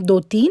2-3،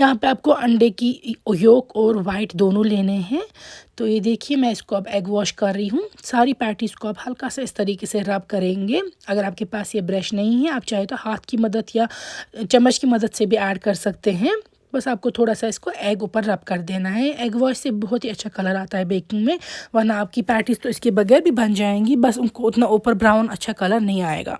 यहाँ पे आपको अंडे की योक और वाइट दोनों लेने हैं। तो ये देखिए मैं इसको अब एग वॉश कर रही हूँ। सारी पैटीज़ को आप हल्का सा इस तरीके से रब करेंगे। अगर आपके पास ये ब्रश नहीं है, आप चाहे तो हाथ की मदद या चम्मच की मदद से भी ऐड कर सकते हैं। बस आपको थोड़ा सा इसको एग ऊपर रब कर देना है। एग वॉश से बहुत ही अच्छा कलर आता है बेकिंग में, वरना आपकी पैटीज़ तो इसके बगैर भी बन जाएंगी, बस उनको उतना ऊपर ब्राउन अच्छा कलर नहीं आएगा।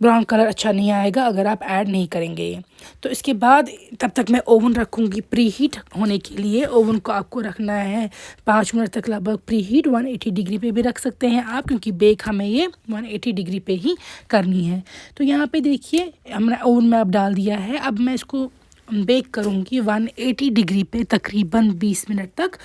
ब्राउन कलर अच्छा नहीं आएगा अगर आप ऐड नहीं करेंगे ये। तो इसके बाद तब तक मैं ओवन रखूँगी प्री हीट होने के लिए। ओवन को आपको रखना है 5 मिनट तक लगभग प्री हीट। 180 डिग्री पे भी रख सकते हैं आप, क्योंकि बेक हमें ये 180 डिग्री पे ही करनी है। तो यहाँ पे देखिए हमने ओवन में अब डाल दिया है। अब मैं इसको बेक करूँगी 180 डिग्री पे तकरीबन 20 मिनट तक,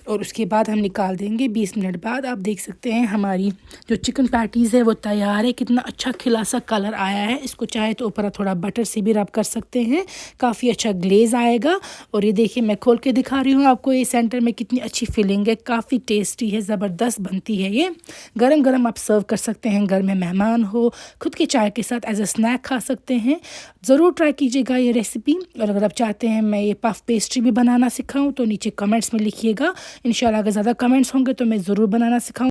और उसके बाद हम निकाल देंगे। 20 मिनट बाद आप देख सकते हैं हमारी जो चिकन पैटीज़ है वो तैयार है। कितना अच्छा खिला सा कलर आया है। इसको चाहे तो ऊपर थोड़ा बटर से भी रब कर सकते हैं, काफ़ी अच्छा ग्लेज़ आएगा। और ये देखिए मैं खोल के दिखा रही हूँ आपको, ये सेंटर में कितनी अच्छी फिलिंग है, काफ़ी टेस्टी है, ज़बरदस्त बनती है ये। गरम गरम आप सर्व कर सकते हैं, घर में मेहमान हो, खुद के चाय के साथ एज अ स्नैक खा सकते हैं। ज़रूर ट्राई कीजिएगा ये रेसिपी। और अगर आप चाहते हैं मैं ये पफ पेस्ट्री भी बनाना सिखाऊं तो नीचे कमेंट्स में लिखिएगा। इंशाल्लाह अगर ज़्यादा कमेंट्स होंगे तो मैं ज़रूर बनाना सिखाऊँ।